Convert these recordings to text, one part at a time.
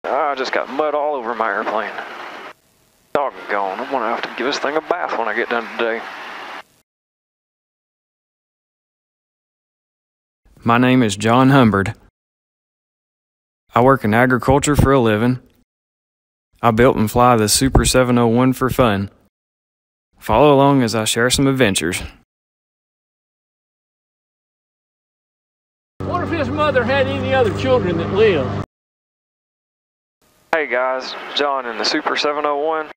I just got mud all over my airplane. Doggone, I'm gonna have to give this thing a bath when I get done today. My name is Jon Humberd. I work in agriculture for a living. I built and fly the Super701 for fun. Follow along as I share some adventures. What if his mother had any other children that lived? Hey guys, John in the Super701.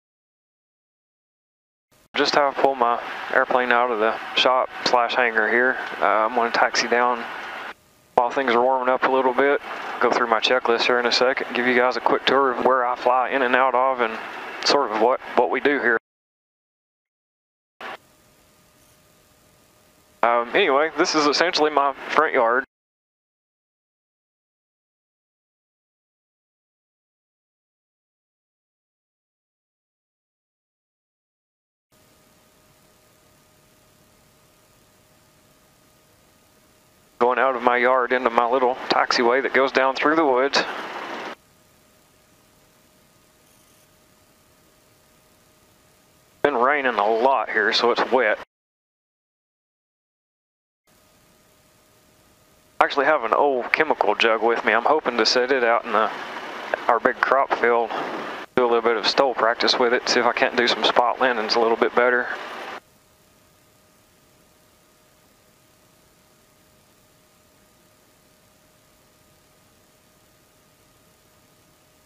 Just have pulled my airplane out of the shop / hangar here. I'm going to taxi down while things are warming up a little bit. Go through my checklist here in a second, give you guys a quick tour of where I fly in and out of and sort of what we do here. Anyway, this is essentially my front yard. Going out of my yard into my little taxiway that goes down through the woods. Been raining a lot here, so it's wet. I actually have an old chemical jug with me. I'm hoping to set it out in our big crop field, do a little bit of STOL practice with it, see if I can't do some spot landings a little bit better.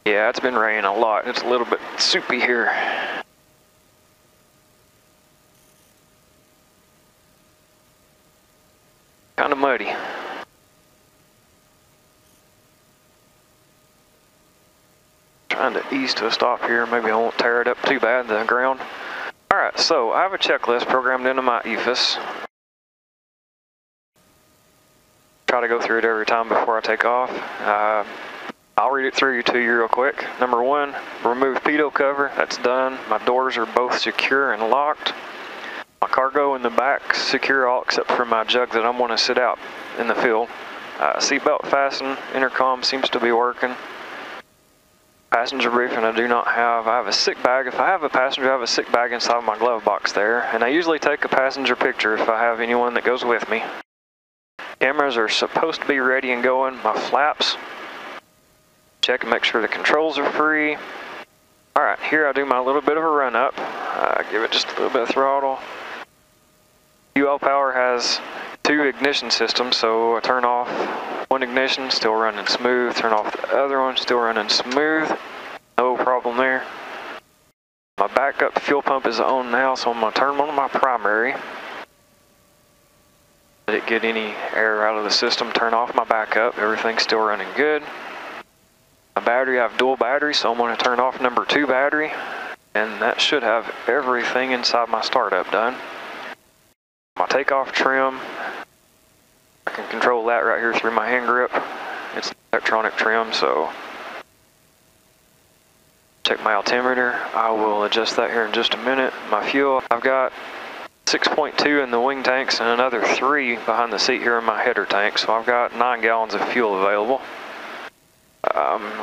Yeah, it's been raining a lot. It's a little bit soupy here. Kind of muddy. Trying to ease to a stop here. Maybe I won't tear it up too bad, the ground. Alright, so I have a checklist programmed into my EFIS. Try to go through it every time before I take off. I'll read it through to you real quick. Number 1, remove pedo cover. That's done. My doors are both secure and locked. My cargo in the back secure, all except for my jug that I'm going to sit out in the field. Seatbelt fastened. Intercom seems to be working. Passenger briefing I do not have. I have a sick bag. If I have a passenger, I have a sick bag inside my glove box there. And I usually take a passenger picture if I have anyone that goes with me. Cameras are supposed to be ready and going. My flaps. Check and make sure the controls are free. Alright, here I do my little bit of a run up. Give it just a little bit of throttle. ULPowered has 2 ignition systems, so I turn off one ignition, still running smooth. Turn off the other one, still running smooth. No problem there. My backup fuel pump is on now, so I'm going to turn on my primary. Let it get any air out of the system. Turn off my backup. Everything's still running good. My battery, I have dual batteries, so I'm going to turn off number 2 battery, and that should have everything inside my startup done. My takeoff trim, I can control that right here through my hand grip. It's electronic trim, so check my altimeter. I will adjust that here in just a minute. My fuel, I've got 6.2 in the wing tanks and another 3 behind the seat here in my header tank, so I've got 9 gallons of fuel available.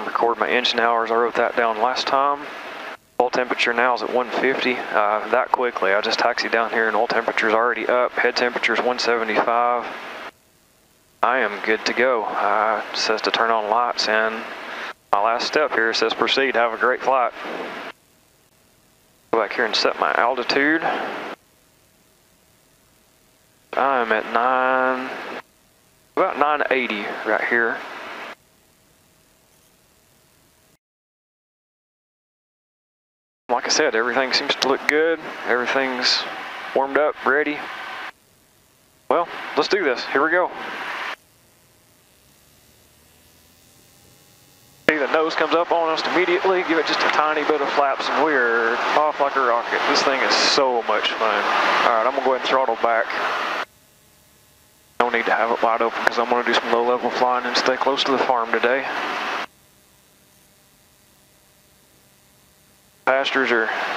Record my engine hours, I wrote that down last time. Oil temperature now is at 150, that quickly. I just taxied down here and oil temperature's already up. Head temperature's 175. I am good to go. It says to turn on lights, and my last step here says proceed. Have a great flight. Go back here and set my altitude. I'm at about 980 right here. Like I said, everything seems to look good. Everything's warmed up, ready. Well, let's do this. Here we go. See, the nose comes up on us immediately. Give it just a tiny bit of flaps, and we're off like a rocket. This thing is so much fun. All right, I'm gonna go ahead and throttle back. Don't need to have it wide open because I'm gonna do some low-level flying and stay close to the farm today. Pastures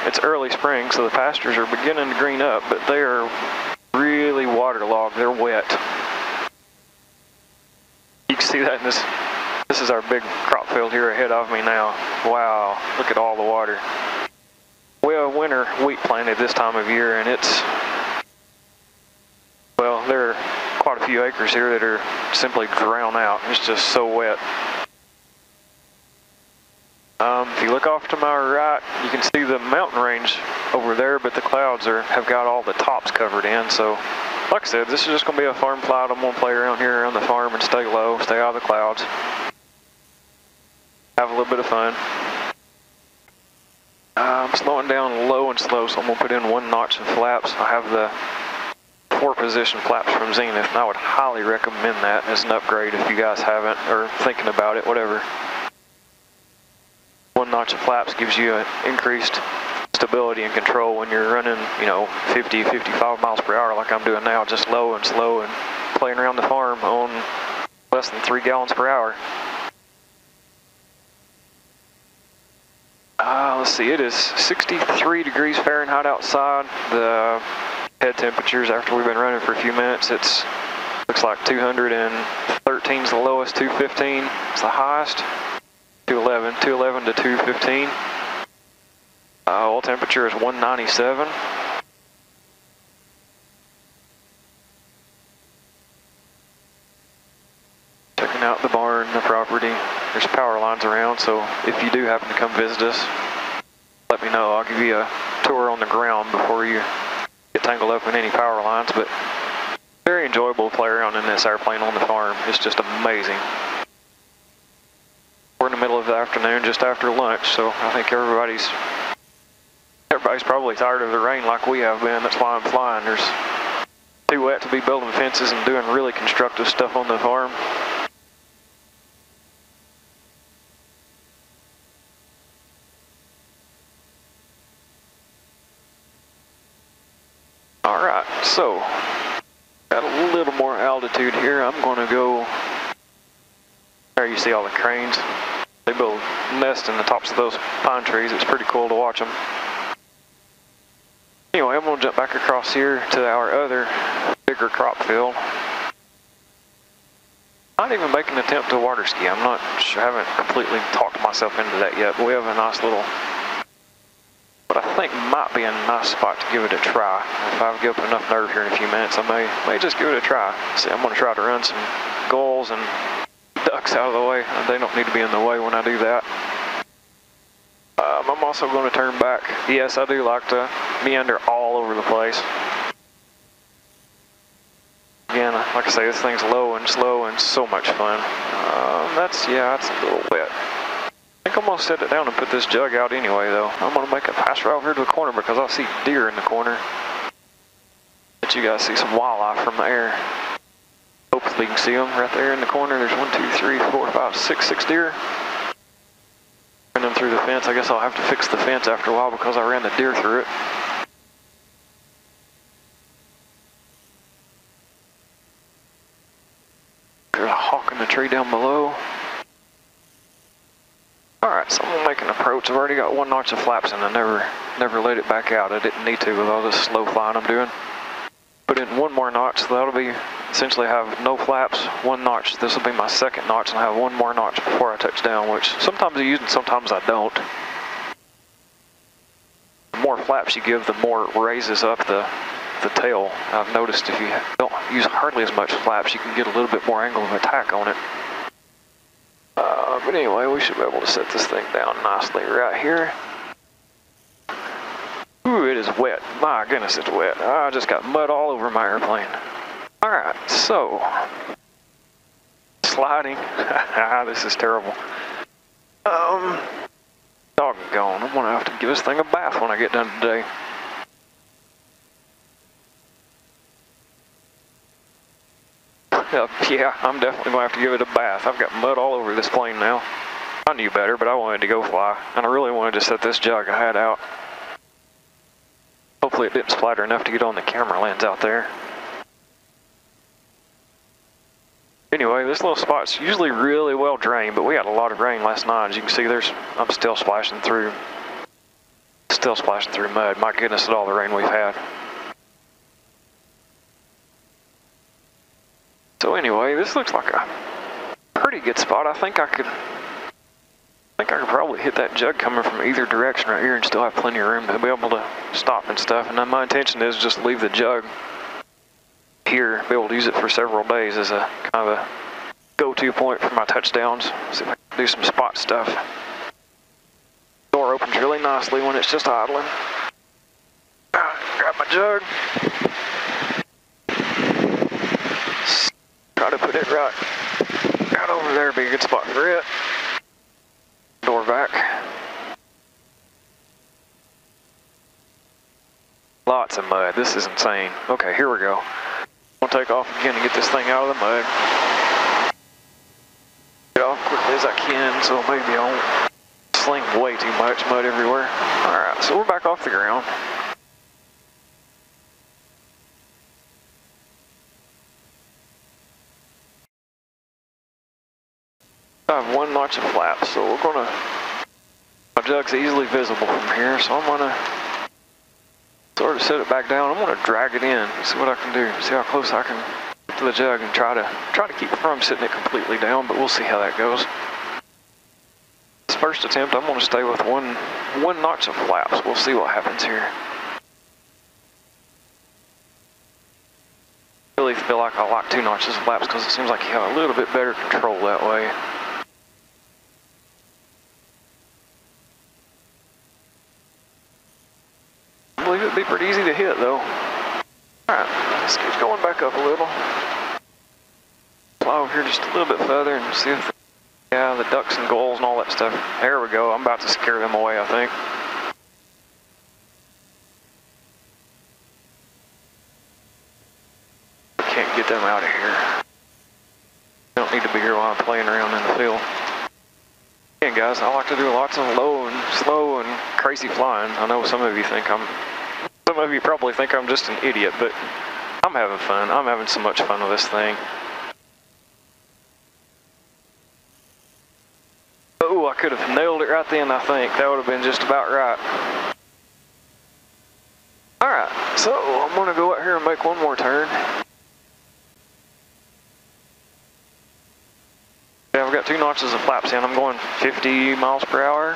it's early spring, so the pastures are beginning to green up, but they are really waterlogged. They're wet. You can see that in this This is our big crop field here ahead of me now. Wow, look at all the water. We have winter wheat planted this time of year, and it's, well, there are quite a few acres here that are simply drowned out. It's just so wet. If you look off to my right, you can see the mountain range over there, but the clouds have got all the tops covered in. So, like I said, this is just going to be a farm flight. I'm going to play around here around the farm and stay low, stay out of the clouds. Have a little bit of fun. I'm slowing down low and slow, so I'm going to put in 1 notch of flaps. I have the 4-position flaps from Zenith, and I would highly recommend that as an upgrade if you guys haven't, or thinking about it, whatever. 1 notch of flaps gives you an increased stability and control when you're running, you know, 50, 55 miles per hour like I'm doing now, just low and slow and playing around the farm on less than 3 gallons per hour. Let's see, it is 63 degrees Fahrenheit outside. The head temperatures after we've been running for a few minutes, it's looks like 213 is the lowest, 215 is the highest, 211 to 215. Oil temperature is 197. Checking out the barn, the property. There's power lines around, so if you do happen to come visit us, let me know. I'll give you a tour on the ground before you get tangled up in any power lines, but very enjoyable to play around in this airplane on the farm. It's just amazing. We're in the middle of the afternoon, just after lunch, so I think everybody's probably tired of the rain like we have been. That's why I'm flying. There's too wet to be building fences and doing really constructive stuff on the farm. Alright, so got a little more altitude here. I'm going to go, there you see all the cranes. They build nests in the tops of those pine trees. It's pretty cool to watch them. Anyway, I'm going to jump back across here to our other bigger crop field. Not even make an attempt to water ski. I'm not sure, I haven't completely talked myself into that yet, but we have a nice little, what I think might be a nice spot to give it a try. If I get up enough nerve here in a few minutes, I may just give it a try. See, I'm going to try to run some gulls and ducks out of the way. They don't need to be in the way when I do that. I'm also going to turn back. Yes, I do like to meander all over the place. Again, like I say, this thing's low and slow and so much fun. That's a little wet. I think I'm going to set it down and put this jug out anyway, though. I'm going to make a pass right over here to the corner because I see deer in the corner. Let you guys see some wildlife from the air. Hopefully you can see them right there in the corner. There's 1, 2, 3, 4, 5, 6 deer. Run them through the fence. I guess I'll have to fix the fence after a while because I ran the deer through it. There's a hawk in the tree down below. Alright, so I'm going to make an approach. I've already got 1 notch of flaps and I never let it back out. I didn't need to with all this slow flying I'm doing. Put in 1 more notch, so that'll be essentially have no flaps, 1 notch. This will be my 2nd notch, and I have 1 more notch before I touch down, which sometimes I use and sometimes I don't. The more flaps you give, the more it raises up the tail. I've noticed if you don't use hardly as much flaps, you can get a little bit more angle of attack on it. But anyway, we should be able to set this thing down nicely right here. Ooh, it is wet. My goodness, it's wet. I just got mud all over my airplane. Alright, so sliding. This is terrible. Doggone, I'm gonna have to give this thing a bath when I get done today. Yeah, I'm definitely gonna have to give it a bath. I've got mud all over this plane now. I knew better, but I wanted to go fly, and I really wanted to set this jug I had out. Hopefully it didn't splatter enough to get on the camera lens out there. Anyway, this little spot's usually really well drained, but we had a lot of rain last night. As you can see, I'm still splashing through mud. My goodness, at all the rain we've had. So anyway, this looks like a pretty good spot. I think I could probably hit that jug coming from either direction right here and still have plenty of room to be able to stop and stuff. And then my intention is just leave the jug here, be able to use it for several days as a kind of a go-to point for my touchdowns. See if I can do some spot stuff. Door opens really nicely when it's just idling. Grab my jug. Try to put it right over there, be a good spot for it. Door back. Lots of mud. This is insane. Okay, here we go. I'm gonna take off again and get this thing out of the mud. Get off quickly as I can, so maybe I won't sling way too much mud everywhere. Alright, so we're back off the ground. I have one notch of flaps, so we're gonna, my jug's easily visible from here, so I'm gonna sort of set it back down. I'm gonna drag it in, see what I can do, see how close I can get to the jug and try to keep it from sitting it completely down, but we'll see how that goes. This first attempt, I'm gonna stay with one notch of flaps. We'll see what happens here. I really feel like I like 2 notches of flaps because it seems like you have a little bit better control that way. I believe it'd be pretty easy to hit though. Alright, let's keep going back up a little. Fly over here just a little bit further and see if, yeah, the ducks and gulls and all that stuff. There we go, I'm about to scare them away, I think. Can't get them out of here. They don't need to be here while I'm playing around in the field. Again guys, I like to do lots of low and slow and crazy flying. I know some of you probably think I'm just an idiot, but I'm having fun. I'm having so much fun with this thing. Oh, I could have nailed it right then, I think. That would have been just about right. Alright, so I'm going to go out here and make one more turn. Yeah, I've got 2 notches of flaps in. I'm going 50 miles per hour.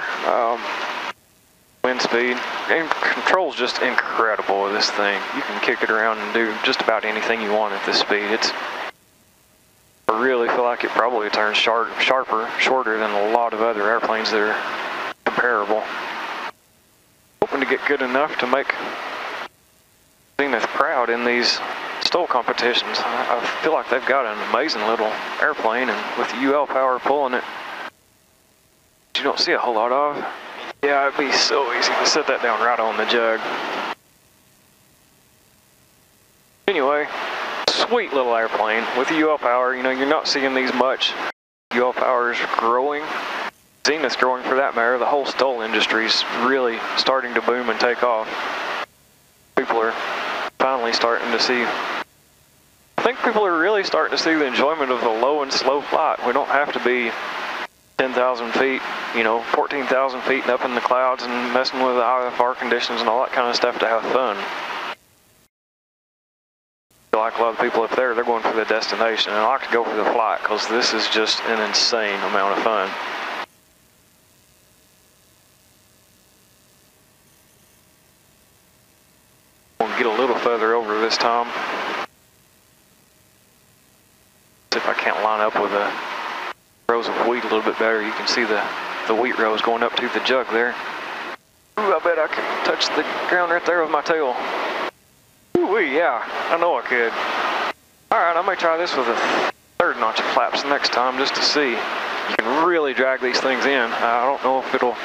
Wind speed. And control's just incredible with this thing. You can kick it around and do just about anything you want at this speed. I really feel like it probably turns shorter than a lot of other airplanes that are comparable. Hoping to get good enough to make Zenith proud in these STOL competitions. I feel like they've got an amazing little airplane, and with the ULPowered pulling it, you don't see a whole lot of. Yeah, it'd be so easy to set that down right on the jug. Anyway, sweet little airplane with the ULPower. You know, you're not seeing these much. ULPower's growing. Zenith's growing for that matter. The whole STOL industry's really starting to boom and take off. People are finally starting to see, I think people are really starting to see the enjoyment of the low and slow flight. We don't have to be 10,000 feet, you know, 14,000 feet and up in the clouds and messing with the IFR conditions and all that kind of stuff to have fun. Like a lot of people up there, they're going for the destination, and I like to go for the flight because this is just an insane amount of fun. I'm going to get a little further over this time. See if I can't line up with the rows of wheat a little bit better. You can see the wheat rows going up to the jug there. Ooh, I bet I can touch the ground right there with my tail. Ooh, yeah, I know I could. Alright, I may try this with a 3rd notch of flaps next time just to see. You can really drag these things in. I don't know if it'll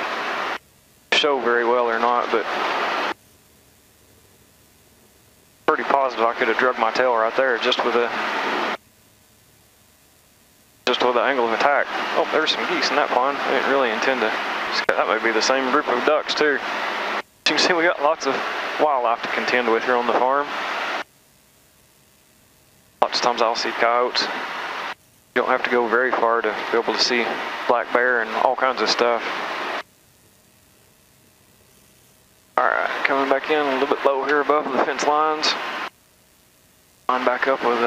show very well or not, but pretty positive I could have drugged my tail right there just with the angle of attack. Oh, there's some geese in that pond. I didn't really intend to. That might be the same group of ducks too. As you can see, we got lots of wildlife to contend with here on the farm. Lots of times I'll see coyotes. You don't have to go very far to be able to see black bear and all kinds of stuff. Alright, coming back in a little bit low here above the fence lines. Line back up with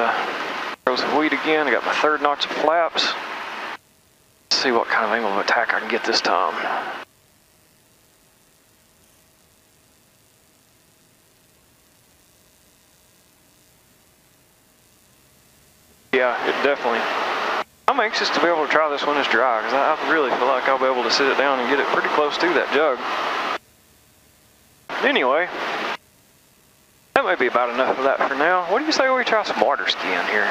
rows of wheat again. I got my 3rd notch of flaps. see what kind of angle of attack I can get this time. Yeah, it definitely. I'm anxious to be able to try this when it's dry, because I really feel like I'll be able to sit it down and get it pretty close to that jug. Anyway, that may be about enough of that for now. What do you say we try some water skiing here?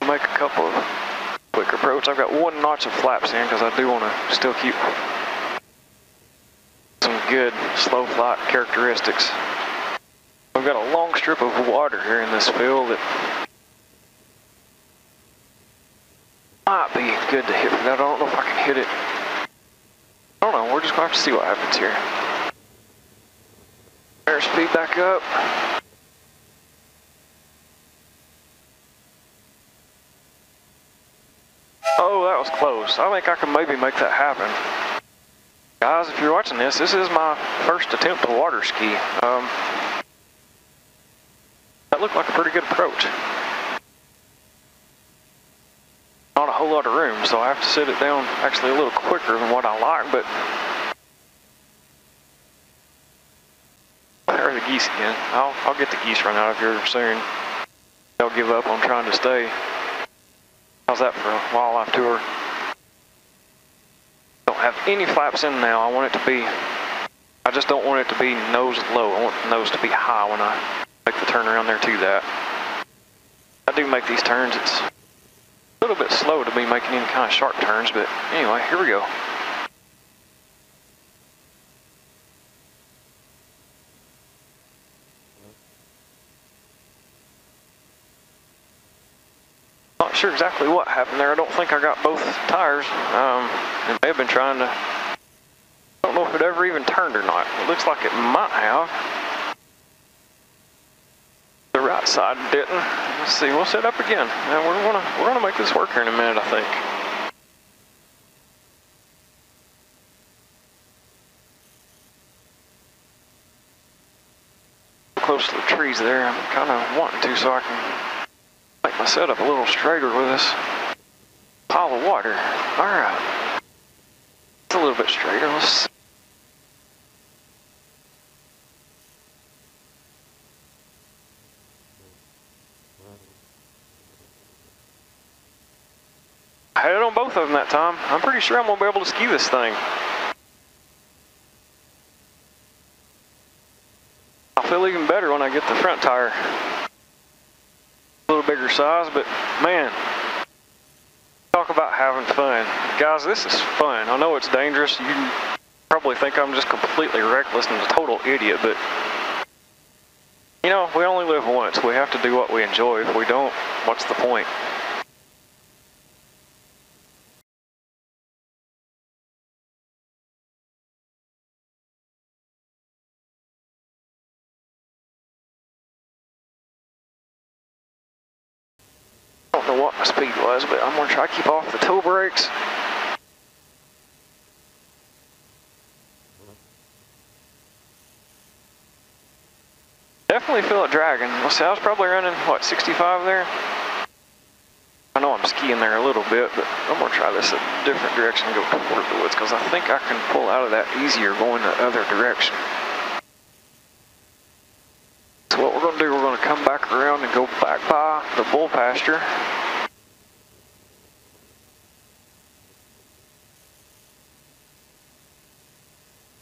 Make a couple of quick approaches. I've got one notch of flaps in because I do want to still keep some good slow flight characteristics. I've got a long strip of water here in this field that might be good to hit for that. I don't know if I can hit it. I don't know, we're just going to have to see what happens here. Airspeed back up. Oh, that was close. I think I can maybe make that happen. Guys, if you're watching this, this is my first attempt to water ski. That looked like a pretty good approach. Not a whole lot of room, so I have to sit it down actually a little quicker than what I like, but there are the geese again. I'll get the geese run out of here soon. They'll give up on trying to stay. How's that for a wildlife tour? Don't have any flaps in now. I want it to be, I just don't want it to be nose low. I want the nose to be high when I make the turn around there to that. I do make these turns. It's a little bit slow to be making any kind of sharp turns, but anyway, here we go. Not sure exactly what happened there. I don't think I got both tires. It may have been trying to, I don't know if it ever even turned or not. It looks like it might have. The right side didn't. Let's see, we'll set up again. Now we're gonna make this work here in a minute, I think. Close to the trees there. I'm kind of wanting to so I can make my setup a little straighter with this pile of water. All right, it's a little bit straighter. Let's see. I had it on both of them that time. I'm pretty sure I'm going to be able to ski this thing. I'll feel even better when I get the front tire. A little bigger size, but man, talk about having fun. Guys, this is fun. I know it's dangerous. You probably think I'm just completely reckless and a total idiot, but you know, we only live once. We have to do what we enjoy. If we don't, what's the point? I don't know what my speed was, but I'm going to try to keep off the toe brakes. Definitely feel it dragging. Let's see, I was probably running, what, 65 there? I know I'm skiing there a little bit, but I'm going to try this a different direction and go toward the woods, because I think I can pull out of that easier going the other direction. So what we're going to do, we're going to come back around and go back by the bull pasture.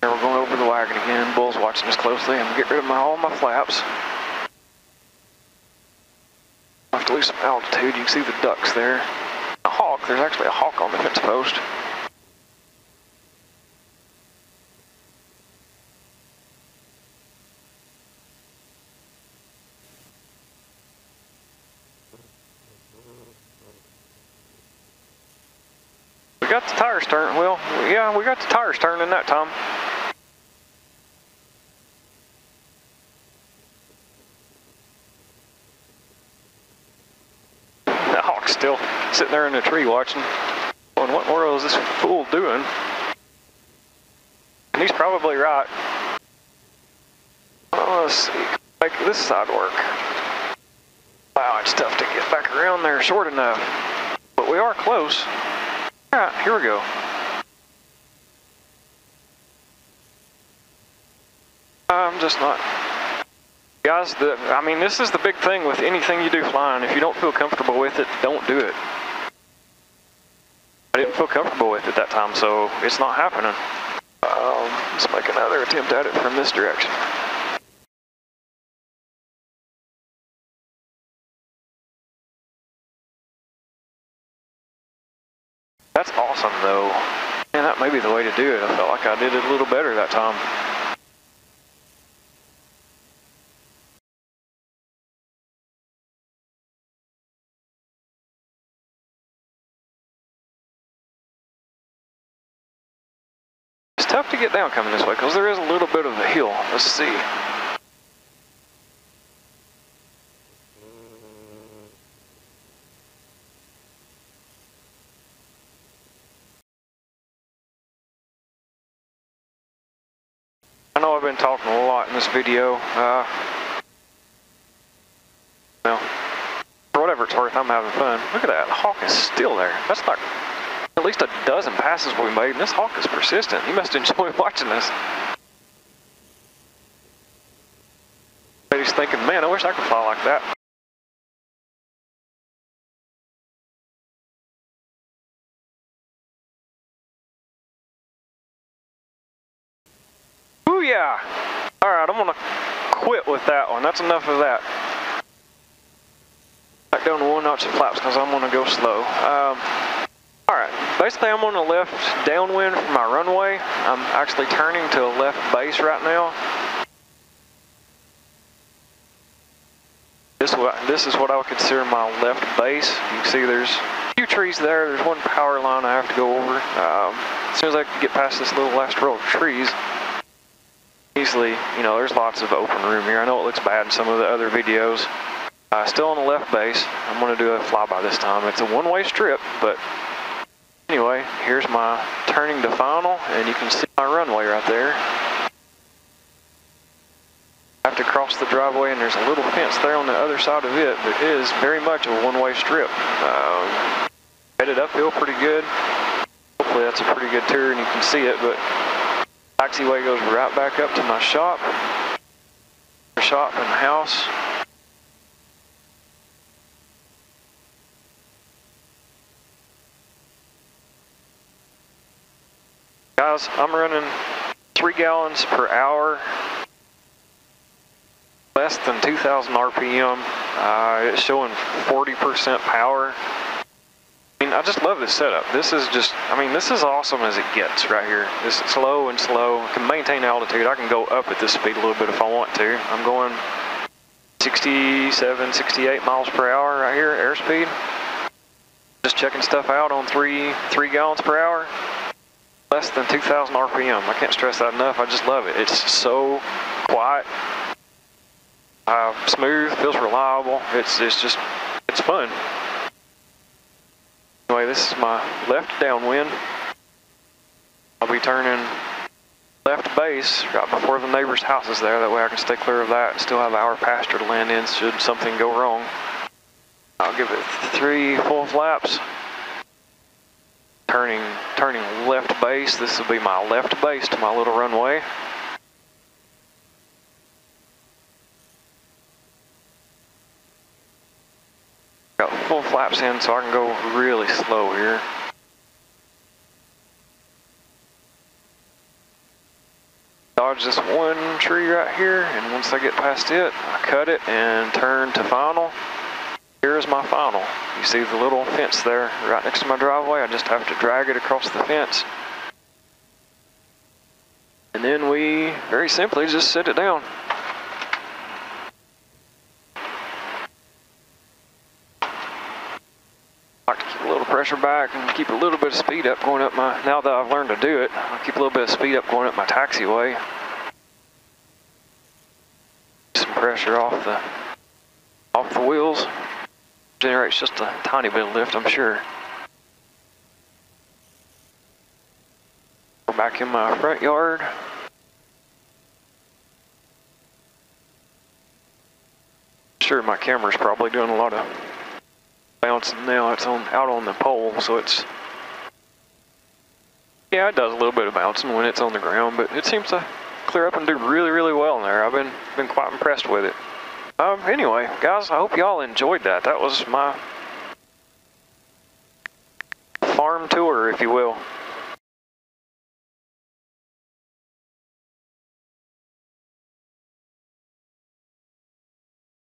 And we're going over the wagon again. Bull's watching us closely. I'm going to get rid of all my flaps. I have to lose some altitude. You can see the ducks there. A hawk. There's actually a hawk on the fence post. We got the tires turning. Well, yeah, we got the tires turning that time. The hawk's still sitting there in the tree watching. Going, what in the world is this fool doing? And he's probably right. Oh, let's see. Make this side work. Wow, it's tough to get back around there short enough. But we are close. Alright, here we go. I'm just not... Guys, I mean, this is the big thing with anything you do flying. If you don't feel comfortable with it, don't do it. I didn't feel comfortable with it that time, so it's not happening. Let's make another attempt at it from this direction. That's awesome, though. Man, that may be the way to do it. I felt like I did it a little better that time. It's tough to get down coming this way because there is a little bit of a hill. Let's see. I know I've been talking a lot in this video. Well, for whatever it's worth, I'm having fun. Look at that, hawk is still there. That's like at least a dozen passes we made, and this hawk is persistent. He must enjoy watching this. But he's thinking, man, I wish I could fly like that. Ooh, yeah. All right, I'm gonna quit with that one. That's enough of that. Back down to 1 notch of flaps because I'm gonna go slow. All right, basically I'm on the left downwind for my runway. I'm actually turning to a left base right now. This is what I would consider my left base. You can see there's a few trees there. There's one power line I have to go over. As soon as I get past this little last row of trees, easily, you know, there's lots of open room here. I know it looks bad in some of the other videos. Still on the left base. I'm going to do a flyby this time. It's a one-way strip, but anyway, here's my turning to final, and you can see my runway right there. I have to cross the driveway, and there's a little fence there on the other side of it, but it is very much a one-way strip. Headed uphill pretty good. Hopefully that's a pretty good tour, and you can see it, but taxiway goes right back up to my shop and house. Guys, I'm running 3 gallons per hour, less than 2,000 RPM. It's showing 40% power. I mean, I just love this setup. This is just, I mean, this is awesome as it gets right here. This is slow and slow. I can maintain altitude. I can go up at this speed a little bit if I want to. I'm going 67, 68 miles per hour right here, airspeed. Just checking stuff out on 3 gallons per hour. Less than 2,000 RPM. I can't stress that enough. I just love it. It's so quiet, smooth, feels reliable. It's fun. Anyway, this is my left downwind. I'll be turning left base right before the neighbor's house is there. That way I can stay clear of that and still have our pasture to land in should something go wrong. I'll give it 3 full flaps. Turning left base. This will be my left base to my little runway. Got full flaps in so I can go really slow here. Dodge this one tree right here, and once I get past it, I cut it and turn to final. Here's my final. You see the little fence there right next to my driveway. I just have to drag it across the fence. And then we very simply just sit it down. I like to keep a little pressure back and keep a little bit of speed up going up my, now that I've learned to do it, I'll keep a little bit of speed up going up my taxiway. Some pressure off the wheels. Generates just a tiny bit of lift, I'm sure. We're back in my front yard. Sure, my camera's probably doing a lot of bouncing now. It's out on the pole, so it's, yeah, it does a little bit of bouncing when it's on the ground, but it seems to clear up and do really, really well in there. I've been quite impressed with it. Anyway, guys, I hope y'all enjoyed that. That was my farm tour, if you will.